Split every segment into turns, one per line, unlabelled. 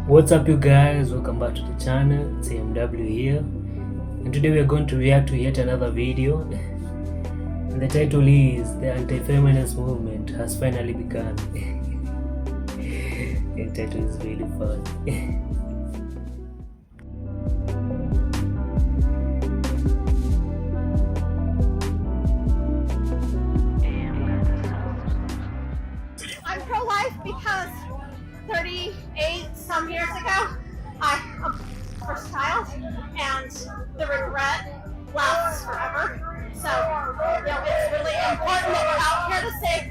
What's up you guys, welcome back to the channel. It's AMW here, and today we are going to react to yet another video. And the title is "The Anti-Feminist Movement Has Finally Begun." The title is really fun.
I'm pro-life because 38 some years ago, I had my first child, and the regret lasts forever. So, it's really important that we're out here to save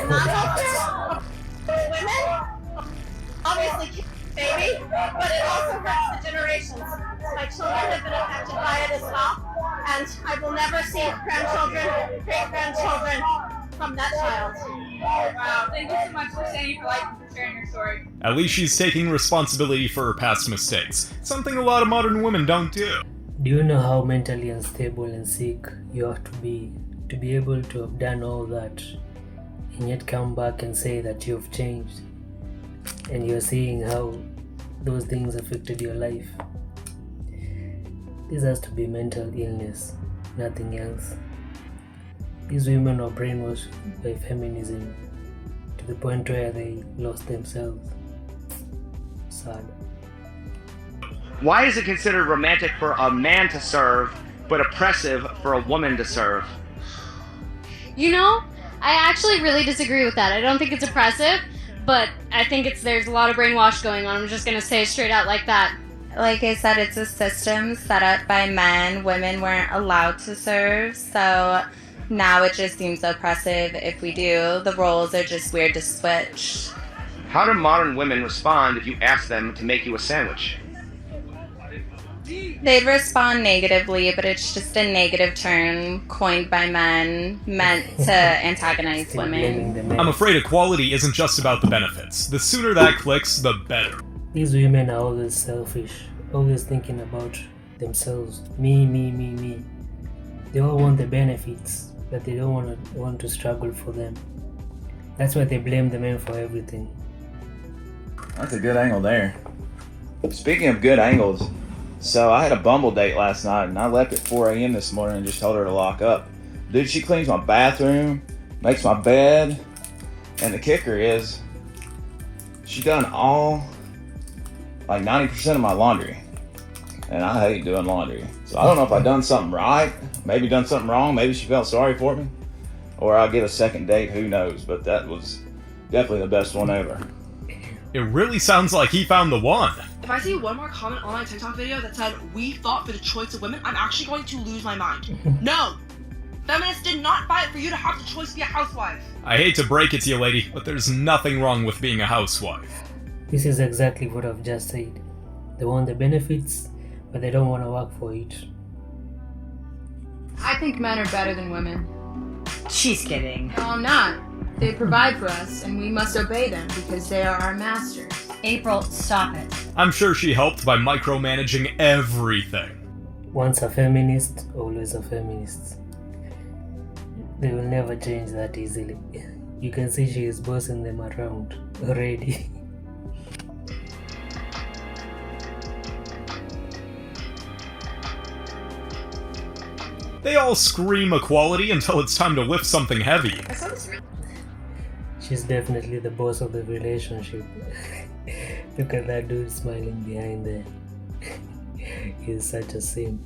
non-healthcare women, obviously keep the baby, but it also hurts the generations. My children have been affected by it as well, and I will never see grandchildren, great-grandchildren from that child.
Wow, thank you so much for staying for life and for sharing your story.
At least she's taking responsibility for her past mistakes, something a lot of modern women don't do.
Do you know how mentally unstable and sick you have to be able to have done all that and yet come back and say that you've changed and you're seeing how those things affected your life? This has to be mental illness, nothing else. These women are brainwashed by feminism to the point where they lost themselves. Sad.
Why is it considered romantic for a man to serve, but oppressive for a woman to serve?
You know, I actually really disagree with that. I don't think it's oppressive, but I think there's a lot of brainwash going on. I'm just gonna say it straight out like that.
Like I said, it's a system set up by men. Women weren't allowed to serve, so now it just seems oppressive if we do. The roles are just weird to switch.
How do modern women respond if you ask them to make you a sandwich?
They'd respond negatively, but it's just a negative term coined by men meant to antagonize women.
I'm afraid equality isn't just about the benefits. The sooner that clicks, the better.
These women are always selfish, always thinking about themselves. Me. They all want the benefits, but they don't want to struggle for them. That's why they blame the men for everything.
That's a good angle there. Speaking of good angles, so I had a Bumble date last night and I left at 4 a.m. this morning and just told her to lock up. Dude, she cleans my bathroom, makes my bed, and the kicker is she done all, like 90% of my laundry. And I hate doing laundry. So I don't know if I done something right, maybe done something wrong, maybe she felt sorry for me, or I'll get a second date, who knows, but that was definitely the best one ever.
It really sounds like he found the one.
If I see one more comment on my TikTok video that said, "We fought for the choice of women," I'm actually going to lose my mind. No! Feminists did not fight for you to have the choice to be a housewife.
I hate to break it to you, lady, but there's nothing wrong with being a housewife.
This is exactly what I've just said. They want the benefits, but they don't want to work for it.
I think men are better than women.
She's kidding.
No, I'm not. They provide for us, and we must obey them because they are our masters.
April, stop it.
I'm sure she helped by micromanaging everything.
Once a feminist, always a feminist. They will never change that easily. You can see she is bossing them around already.
They all scream equality until it's time to lift something heavy.
She's definitely the boss of the relationship. Look at that dude smiling behind there. He's such a simp.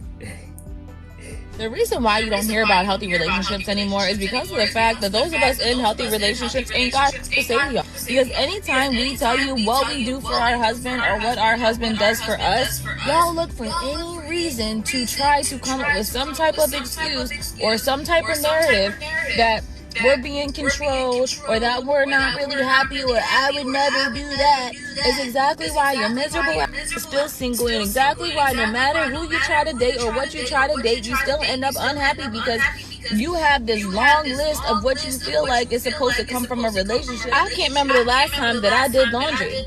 The reason why you don't hear about healthy relationships anymore is because of the fact that those of us in healthy relationships ain't got to say to y'all. Because anytime we tell you what we do for our husband or what our husband does for us, y'all look for any reason to try to come up with some type of excuse or some type of narrative that we're being controlled or that we're not really happy or I would never do that. Is exactly why you're miserable and still single, and exactly why no matter who you try to date or what you try to date, you still end up unhappy because you have this long list of what you feel like is supposed to come from a relationship. I can't remember the last time that I did laundry.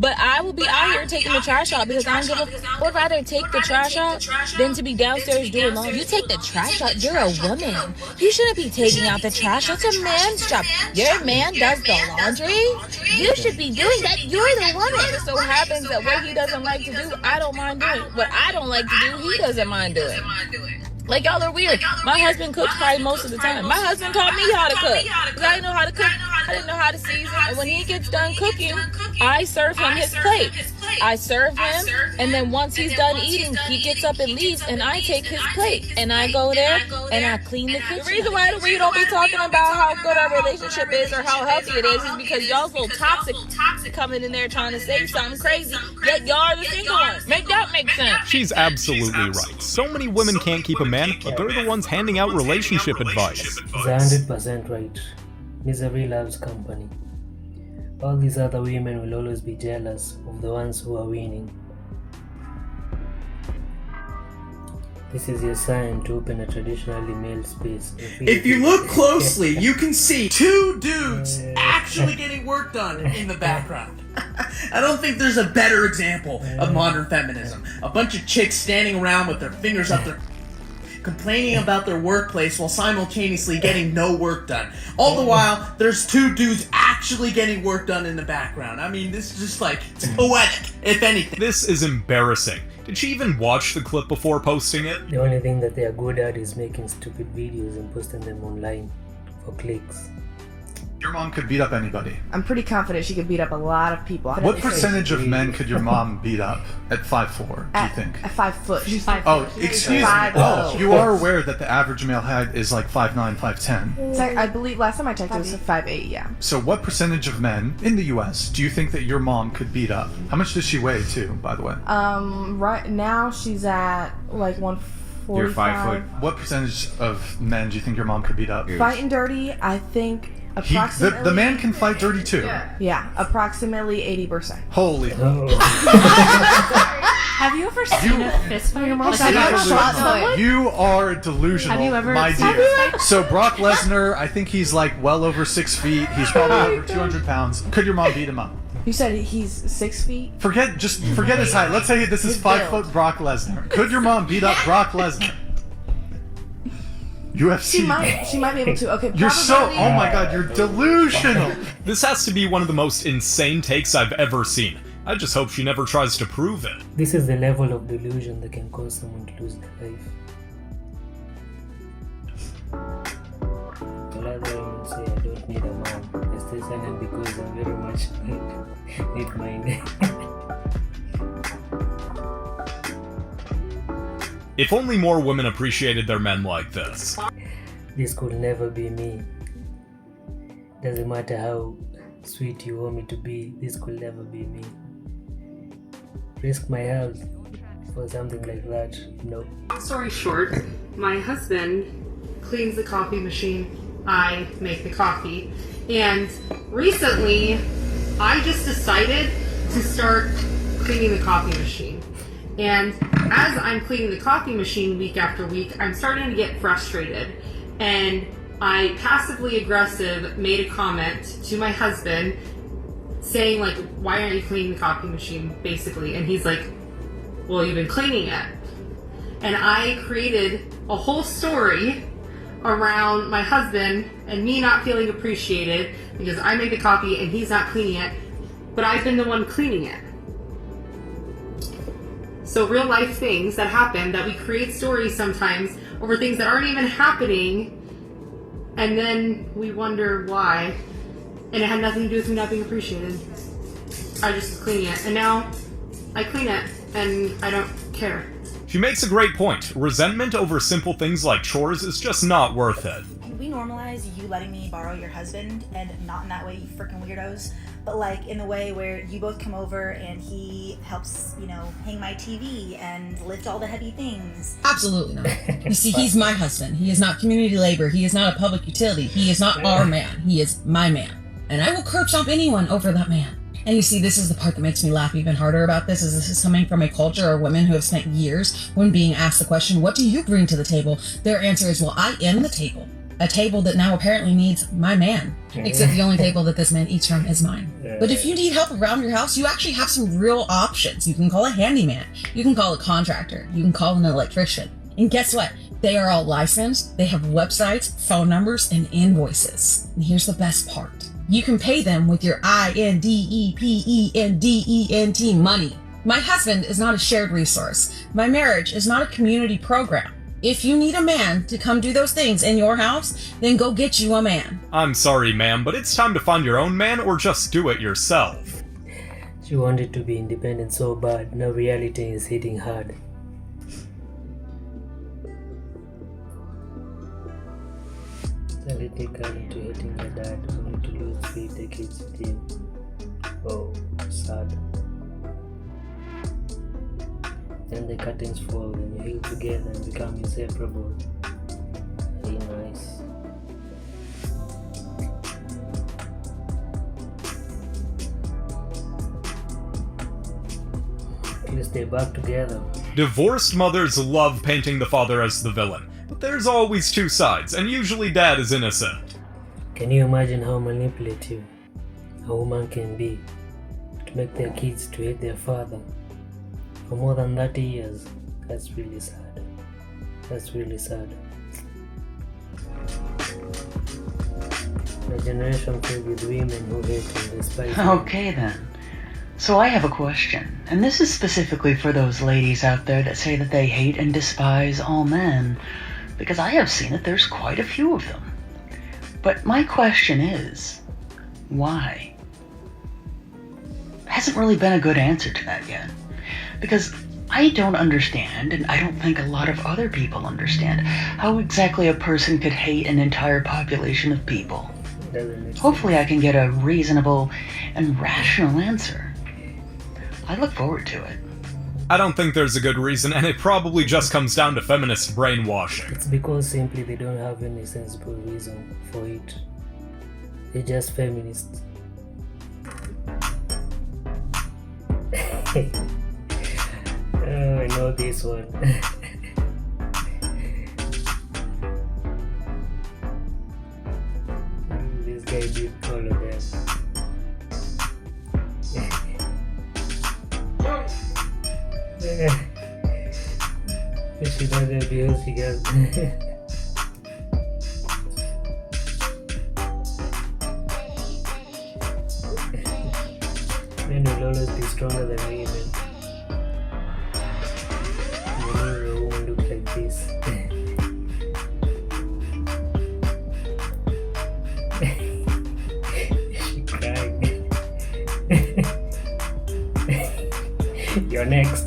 But I will be out here taking the trash out because I don't give a. I would rather take the trash out than to be downstairs doing laundry. You take the trash out, you're a woman. You shouldn't be taking out the trash. That's a man's job. Your man does the laundry. You should be doing that. You're the woman. It so happens that what he doesn't like to do, I don't mind doing. What I don't like to do, he doesn't mind doing. Like, y'all are weird. My husband cooks probably most of the time. My husband taught me how to cook. Because I didn't know how to cook. I didn't know how to season. And when he gets done cooking, I serve him his plate. I serve him, and then once he's done eating, he gets up and leaves, and I take his plate. And I go there, and I clean the kitchen. The reason why we don't be talking about how good our relationship is or how healthy it is because y'all's little toxic coming in there trying to say something crazy, yet y'all are the single ones. Make that make sense.
She's absolutely right. So many women can't keep a man, but they're the ones handing out relationship advice.
It's 100% right. Misery loves company. All these other women will always be jealous of the ones who are winning. This is your sign to open a traditionally male space.
If you look closely, you can see two dudes actually getting work done in the background. I don't think there's a better example of modern feminism. A bunch of chicks standing around with their fingers up their... complaining about their workplace while simultaneously getting no work done. All the while, there's two dudes actually getting work done in the background. I mean, this is just like, it's poetic, if anything.
This is embarrassing. Did she even watch the clip before posting it?
The only thing that they are good at is making stupid videos and posting them online for clicks.
Your mom could beat up anybody.
I'm pretty confident she could beat up a lot of people.
What percentage of men could your mom beat up at 5'4", do you think?
At 5 foot. She's 5
Oh,
foot.
excuse me.
5'0".
Oh, you are aware that the average male height is like 5'9", 5'10".
It's like, I believe last time I checked it was 5'8", yeah.
So what percentage of men in the US do you think that your mom could beat up? How much does she weigh too, by the way?
Right now she's at like 145.
You're 5 foot. What percentage of men do you think your mom could beat up?
Fighting dirty, I think approximately...
The man can fight dirty too.
Yeah, approximately 80%.
Holy.
Have you ever seen a fist fight?
You are delusional,
Have you ever
my
seen
dear.
a fist fight?
So Brock Lesnar, I think he's like well over 6 feet. He's probably over 200 pounds. Could your mom beat him up?
You said he's 6 feet?
Forget his height. Let's say this is 5 foot Brock Lesnar. Could your mom beat up Brock Lesnar? UFC.
She might be able to. Okay.
You're so. Oh my God, you're delusional.
This has to be one of the most insane takes I've ever seen. I just hope she never tries to prove it.
This is the level of delusion that can cause someone to lose their life. A lot of women say I don't need a man. I stay silent because I'm very much need mine.
If only more women appreciated their men like this.
This could never be me. Doesn't matter how sweet you want me to be, this could never be me. Risk my health for something like that? No.
Story short, my husband cleans the coffee machine, I make the coffee. And recently, I just decided to start cleaning the coffee machine. And as I'm cleaning the coffee machine week after week, I'm starting to get frustrated. And I passively aggressive made a comment to my husband saying like, why aren't you cleaning the coffee machine, basically? And he's like, well, you've been cleaning it. And I created a whole story around my husband and me not feeling appreciated because I made the coffee and he's not cleaning it, but I've been the one cleaning it. So real life things that happen, that we create stories sometimes over things that aren't even happening, and then we wonder why, and it had nothing to do with me not being appreciated. I just was cleaning it, and now I clean it, and I don't care.
She makes a great point. Resentment over simple things like chores is just not worth it.
Can we normalize you letting me borrow your husband, and not in that way, you freaking weirdos, but like in the way where you both come over and he helps, you know, hang my TV and lift all the heavy things?
Absolutely not. You see, he's my husband. He is not community labor. He is not a public utility. He is not our man. He is my man. And I will curb stomp anyone over that man. And you see, this is the part that makes me laugh even harder about this, is this is coming from a culture of women who have spent years when being asked the question, what do you bring to the table? Their answer is, well, I am the table. A table that now apparently needs my man. Except the only table that this man eats from is mine. But if you need help around your house, you actually have some real options. You can call a handyman. You can call a contractor. You can call an electrician. And guess what? They are all licensed. They have websites, phone numbers, and invoices. And here's the best part. You can pay them with your INDEPENDENT money. My husband is not a shared resource. My marriage is not a community program. If you need a man to come do those things in your house, then go get you a man.
I'm sorry, ma'am, but it's time to find your own man or just do it yourself.
She wanted to be independent so bad, now reality is hitting hard. Sally take her into hating her dad, only to lose 3 decades with him. Oh, sad. Then the curtains fall and you heal together and become inseparable. Very nice. At least they're back together.
Divorced mothers love painting the father as the villain, but there's always 2 sides, and usually dad is innocent.
Can you imagine how manipulative a woman can be to make their kids to hate their father? For more than 30 years, that's really sad. That's really sad. A generation filled with women who hate and despise men.
Okay then. So I have a question, and this is specifically for those ladies out there that say that they hate and despise all men, because I have seen that there's quite a few of them. But my question is, why? Hasn't really been a good answer to that yet. Because I don't understand, and I don't think a lot of other people understand, how exactly a person could hate an entire population of people. Hopefully I can get a reasonable and rational answer. I look forward to it.
I don't think there's a good reason, and it probably just comes down to feminist brainwashing.
It's because simply they don't have any sensible reason for it. They're just feminists. Oh, I know this one. This guy did all of them. She does the bills he gets. Men will always be stronger than women. The woman look like this. She cried. You're next.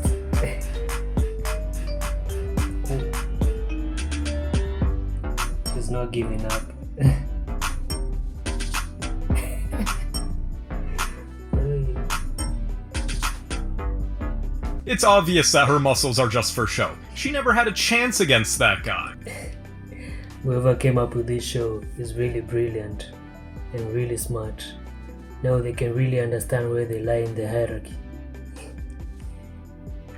She's not giving up.
It's obvious that her muscles are just for show. She never had a chance against that guy.
Whoever came up with this show is really brilliant and really smart. Now they can really understand where they lie in the hierarchy.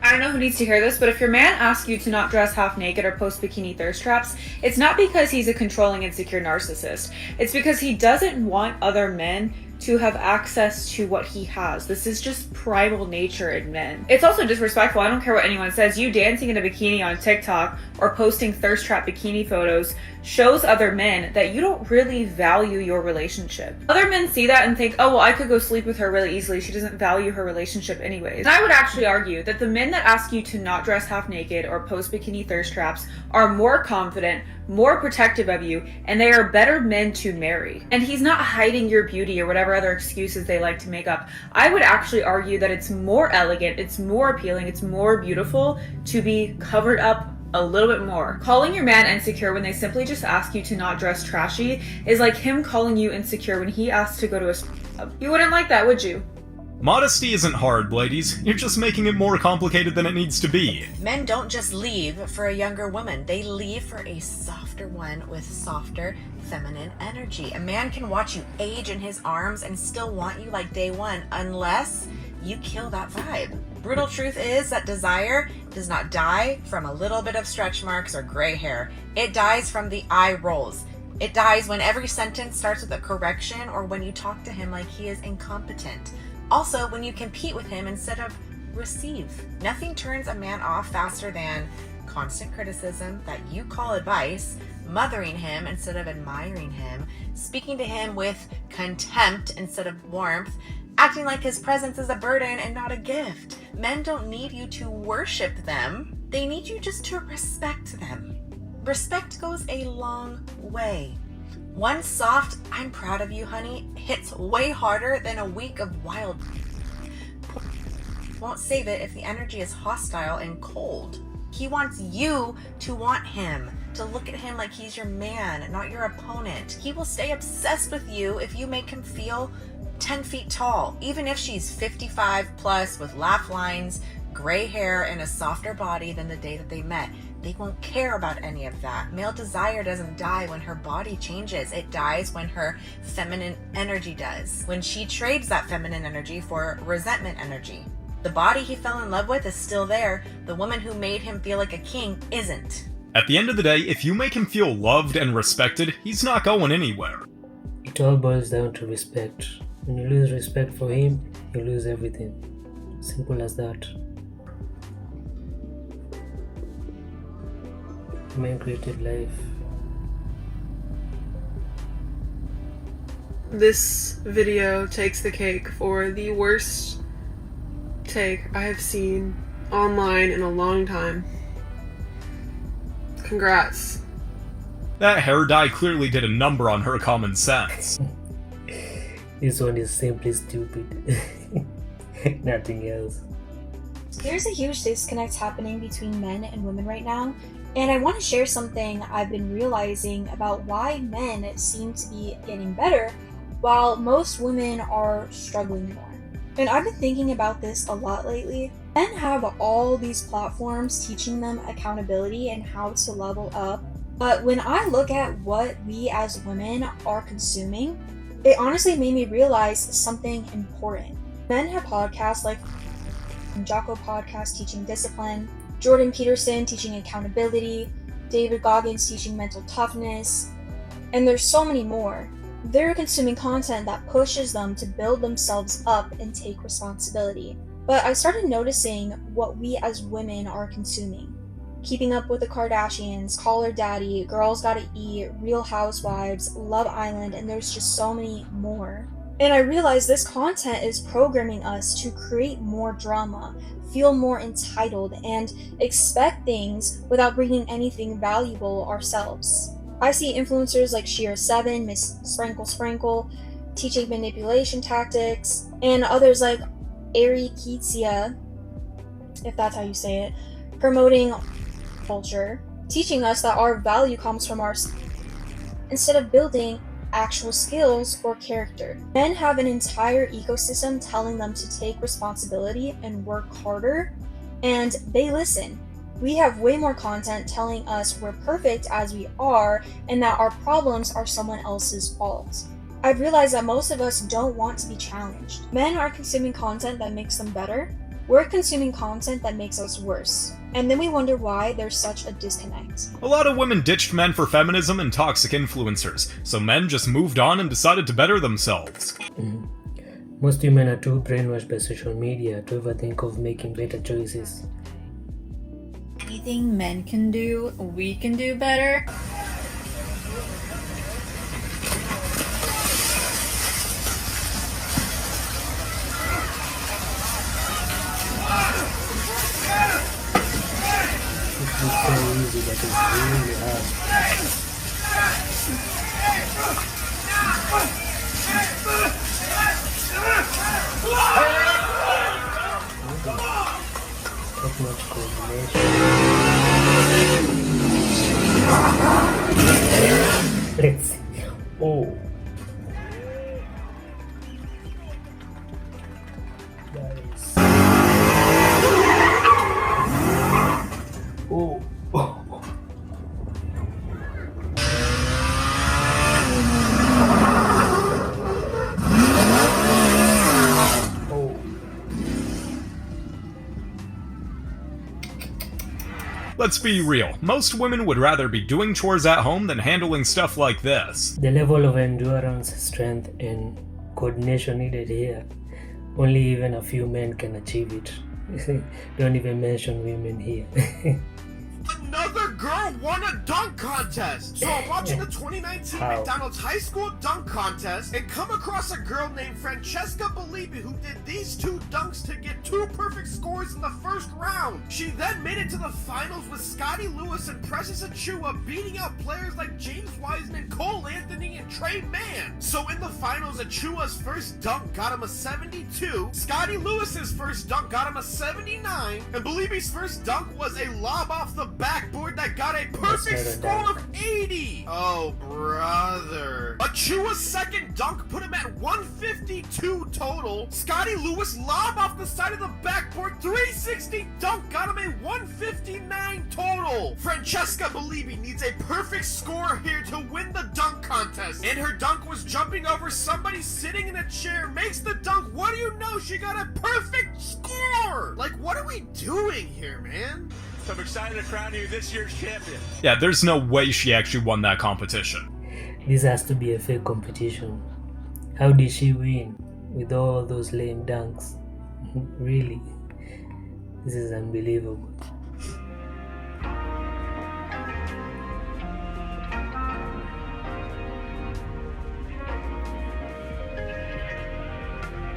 I don't know who needs to hear this, but if your man asks you to not dress half naked or post bikini thirst traps, it's not because he's a controlling, insecure narcissist. It's because he doesn't want other men to have access to what he has. This is just primal nature in men. It's also disrespectful. I don't care what anyone says. You dancing in a bikini on TikTok or posting thirst trap bikini photos shows other men that you don't really value your relationship. Other men see that and think, oh, well, I could go sleep with her really easily. She doesn't value her relationship anyways. And I would actually argue that the men that ask you to not dress half naked or post bikini thirst traps are more confident, more protective of you, and they are better men to marry. And he's not hiding your beauty or whatever other excuses they like to make up. I would actually argue that it's more elegant, it's more appealing, it's more beautiful to be covered up a little bit more. Calling your man insecure when they simply just ask you to not dress trashy is like him calling you insecure when he asks to go to a club. You wouldn't like that, would you?
Modesty isn't hard, ladies. You're just making it more complicated than it needs to be.
Men don't just leave for a younger woman. They leave for a softer one with softer, feminine energy. A man can watch you age in his arms and still want you like day one unless you kill that vibe. Brutal truth is that desire does not die from a little bit of stretch marks or gray hair. It dies from the eye rolls. It dies when every sentence starts with a correction or when you talk to him like he is incompetent. Also, when you compete with him instead of receive. Nothing turns a man off faster than constant criticism that you call advice, mothering him instead of admiring him, speaking to him with contempt instead of warmth, acting like his presence is a burden and not a gift. Men don't need you to worship them. They need you just to respect them. Respect goes a long way. One soft, "I'm proud of you, honey," hits way harder than a week of wild. Won't save it if the energy is hostile and cold. He wants you to want him, to look at him like he's your man, not your opponent. He will stay obsessed with you if you make him feel 10 feet tall, even if she's 55 plus with laugh lines, gray hair, and a softer body than the day that they met. They won't care about any of that. Male desire doesn't die when her body changes. It dies when her feminine energy does. When she trades that feminine energy for resentment energy. The body he fell in love with is still there. The woman who made him feel like a king isn't.
At the end of the day, if you make him feel loved and respected, he's not going anywhere.
It all boils down to respect. When you lose respect for him, you lose everything. Simple as that. Man created life.
This video takes the cake for the worst take I have seen online in a long time. Congrats.
That hair dye clearly did a number on her common sense.
This one is simply stupid. Nothing else.
There's a huge disconnect happening between men and women right now, and I want to share something I've been realizing about why men seem to be getting better while most women are struggling more. And I've been thinking about this a lot lately. Men have all these platforms teaching them accountability and how to level up, but when I look at what we as women are consuming, it honestly made me realize something important. Men have podcasts like Jocko Podcast teaching discipline, Jordan Peterson teaching accountability, David Goggins teaching mental toughness, and there's so many more. They're consuming content that pushes them to build themselves up and take responsibility. But I started noticing what we as women are consuming. Keeping Up with the Kardashians, Call Her Daddy, Girls Gotta Eat, Real Housewives, Love Island, and there's just so many more. And I realized this content is programming us to create more drama, feel more entitled, and expect things without bringing anything valuable ourselves. I see influencers like Shira7, Miss Sprinkle, teaching manipulation tactics, and others like Ari Kitsia, if that's how you say it, promoting culture, teaching us that our value comes from our instead of building actual skills or character. Men have an entire ecosystem telling them to take responsibility and work harder, and they listen. We have way more content telling us we're perfect as we are and that our problems are someone else's fault. I've realized that most of us don't want to be challenged. Men are consuming content that makes them better. We're consuming content that makes us worse. And then we wonder why there's such a disconnect.
A lot of women ditched men for feminism and toxic influencers, so men just moved on and decided to better themselves.
Most women are too brainwashed by social media to ever think of making better choices.
Anything men can do, we can do better.
It's so easy, but it's really hard. Not much coordination. Let's see. Oh. Nice. Oh.
Let's be real, most women would rather be doing chores at home than handling stuff like this.
The level of endurance, strength, and coordination needed here, only even a few men can achieve it. Don't even mention women here.
Another girl won a dunk contest! So I'm watching the 2019 McDonald's High School Dunk Contest and come across a girl named Francesca Bellibi who did these 2 dunks to get 2 perfect scores in the first round. She then made it to the finals with Scotty Lewis and Precious Achua beating out players like James Wiseman, Cole Anthony, and Trey Mann. So in the finals, Achua's first dunk got him a 72, Scotty Lewis's first dunk got him a 79, and Bellibi's first dunk was a lob off the backboard that got a perfect score of 80! Oh, brother. Achua's second dunk put him at 152 total. Scotty Lewis lob off the side of the backboard, 360 dunk got him a 159 total. Francesca Bellibi needs a perfect score here to win the dunk contest. And her dunk was jumping over somebody sitting in a chair, makes the dunk. What do you know? She got a perfect score! Like, what are we doing here, man? So I'm excited to crown you this year's champion.
Yeah, there's no way she actually won that competition.
This has to be a fake competition. How did she win with all those lame dunks? Really? This is unbelievable.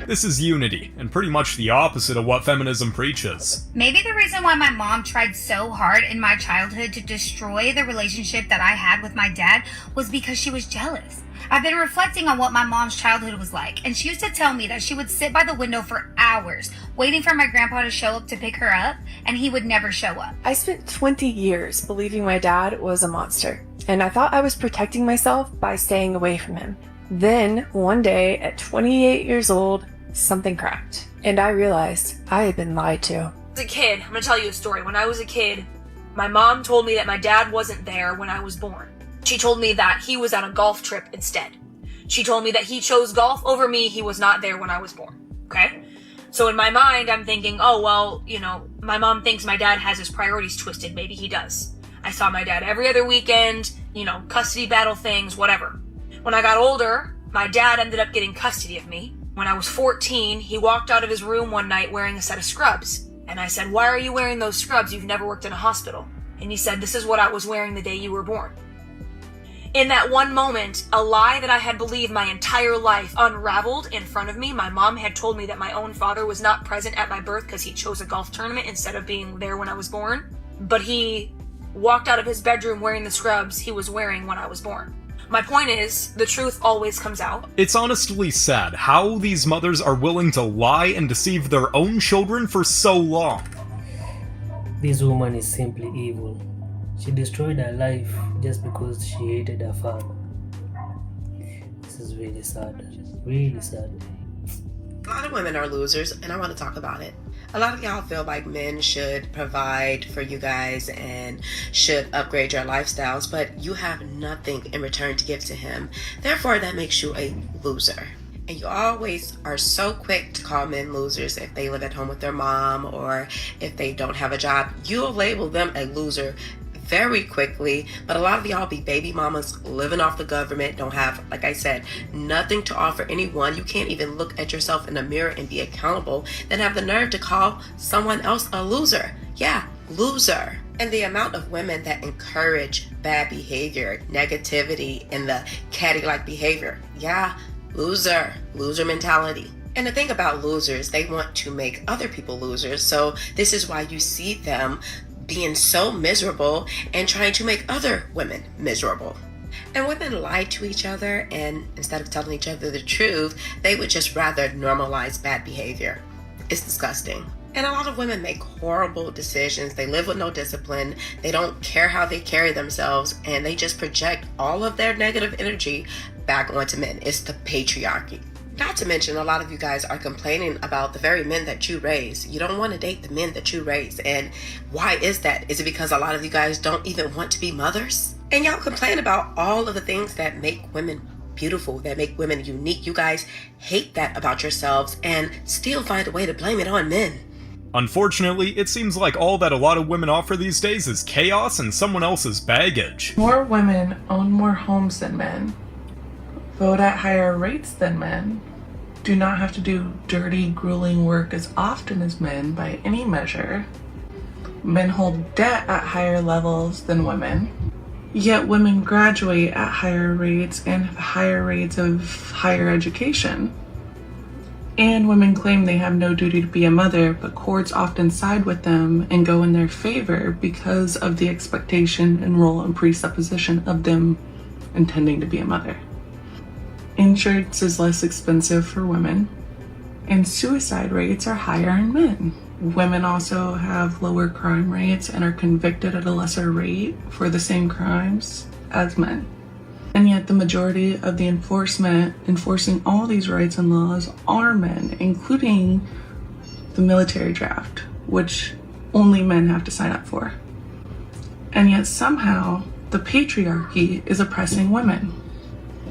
This is unity, and pretty much the opposite of what feminism preaches.
Maybe the reason why my mom tried so hard in my childhood to destroy the relationship that I had with my dad was because she was jealous. I've been reflecting on what my mom's childhood was like, and she used to tell me that she would sit by the window for hours waiting for my grandpa to show up to pick her up, and he would never show up.
I spent 20 years believing my dad was a monster, and I thought I was protecting myself by staying away from him. Then, one day, at 28 years old, something cracked, and I realized I had been lied to.
As a kid, I'm gonna tell you a story. When I was a kid, my mom told me that my dad wasn't there when I was born. She told me that he was on a golf trip instead. She told me that he chose golf over me. He was not there when I was born. Okay? So in my mind, I'm thinking, oh, well, you know, my mom thinks my dad has his priorities twisted. Maybe he does. I saw my dad every other weekend, you know, custody battle things, whatever. When I got older, my dad ended up getting custody of me. When I was 14, he walked out of his room one night wearing a set of scrubs. And I said, why are you wearing those scrubs? You've never worked in a hospital. And he said, this is what I was wearing the day you were born. In that one moment, a lie that I had believed my entire life unraveled in front of me. My mom had told me that my own father was not present at my birth because he chose a golf tournament instead of being there when I was born. But he walked out of his bedroom wearing the scrubs he was wearing when I was born. My point is, the truth always comes out.
It's honestly sad how these mothers are willing to lie and deceive their own children for so long.
This woman is simply evil. She destroyed her life just because she hated her father. This is really sad. Really sad.
A lot of women are losers, and I want to talk about it. A lot of y'all feel like men should provide for you guys and should upgrade your lifestyles, but you have nothing in return to give to him. Therefore, that makes you a loser. And you always are so quick to call men losers if they live at home with their mom or if they don't have a job. You'll label them a loser very quickly, but a lot of y'all be baby mamas living off the government, don't have, like I said, nothing to offer anyone. You can't even look at yourself in the mirror and be accountable, then have the nerve to call someone else a loser. Yeah, loser. And the amount of women that encourage bad behavior, negativity, and the catty-like behavior. Yeah, loser mentality. And the thing about losers, they want to make other people losers, so this is why you see them being so miserable and trying to make other women miserable. And women lie to each other, and instead of telling each other the truth, they would just rather normalize bad behavior. It's disgusting. And a lot of women make horrible decisions. They live with no discipline. They don't care how they carry themselves, and they just project all of their negative energy back onto men. It's the patriarchy. Not to mention, a lot of you guys are complaining about the very men that you raise. You don't want to date the men that you raise. And why is that? Is it because a lot of you guys don't even want to be mothers? And y'all complain about all of the things that make women beautiful, that make women unique. You guys hate that about yourselves and still find a way to blame it on men.
Unfortunately, it seems like all that a lot of women offer these days is chaos and someone else's baggage.
More women own more homes than men, vote at higher rates than men, do not have to do dirty, grueling work as often as men by any measure. Men hold debt at higher levels than women, yet women graduate at higher rates and have higher rates of higher education. And women claim they have no duty to be a mother, but courts often side with them and go in their favor because of the expectation and role and presupposition of them intending to be a mother. Insurance is less expensive for women, and suicide rates are higher in men. Women also have lower crime rates and are convicted at a lesser rate for the same crimes as men. And yet the majority of the enforcing all these rights and laws are men, including the military draft, which only men have to sign up for. And yet somehow the patriarchy is oppressing women.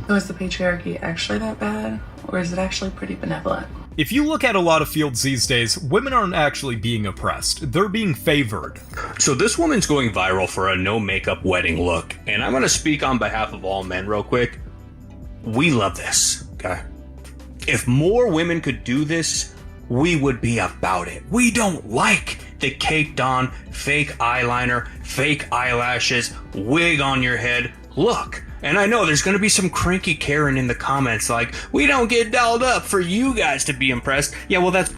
So is the patriarchy actually that bad, or is it actually pretty benevolent?
If you look at a lot of fields these days, women aren't actually being oppressed, they're being favored.
So this woman's going viral for a no makeup wedding look, and I'm gonna speak on behalf of all men real quick. We love this, okay? If more women could do this, we would be about it. We don't like the caked on, fake eyeliner, fake eyelashes, wig on your head look. And I know there's going to be some cranky Karen in the comments like, we don't get dolled up for you guys to be impressed. Yeah, well, that's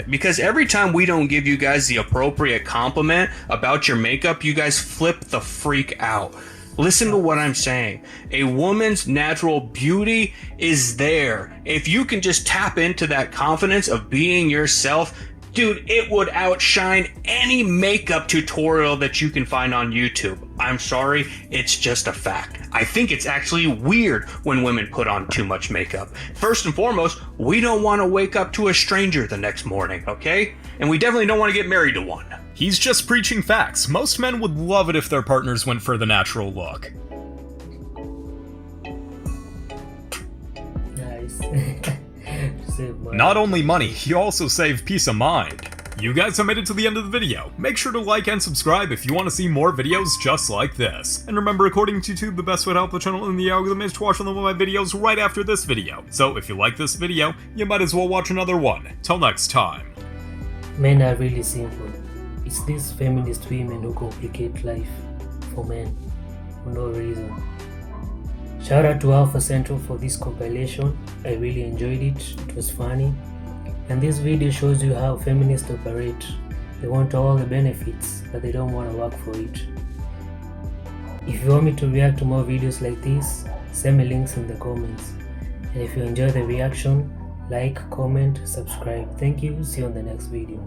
because every time we don't give you guys the appropriate compliment about your makeup, you guys flip the freak out. Listen to what I'm saying. A woman's natural beauty is there. If you can just tap into that confidence of being yourself, dude, it would outshine any makeup tutorial that you can find on YouTube. I'm sorry, it's just a fact. I think it's actually weird when women put on too much makeup. First and foremost, we don't want to wake up to a stranger the next morning, okay? And we definitely don't want to get married to one.
He's just preaching facts. Most men would love it if their partners went for the natural look.
Nice.
Not only money, you also save peace of mind. You guys have made it to the end of the video. Make sure to like and subscribe if you want to see more videos just like this. And remember, according to YouTube, the best way to help the channel in the algorithm is to watch one of my videos right after this video. So if you like this video, you might as well watch another one. Till next time.
Men are really simple. It's these feminist women who complicate life for men for no reason. Shout out to Alpha Central for this compilation. I really enjoyed it. It was funny. And this video shows you how feminists operate. They want all the benefits, but they don't want to work for it. If you want me to react to more videos like this, send me links in the comments. And if you enjoy the reaction, like, comment, subscribe. Thank you. See you on the next video.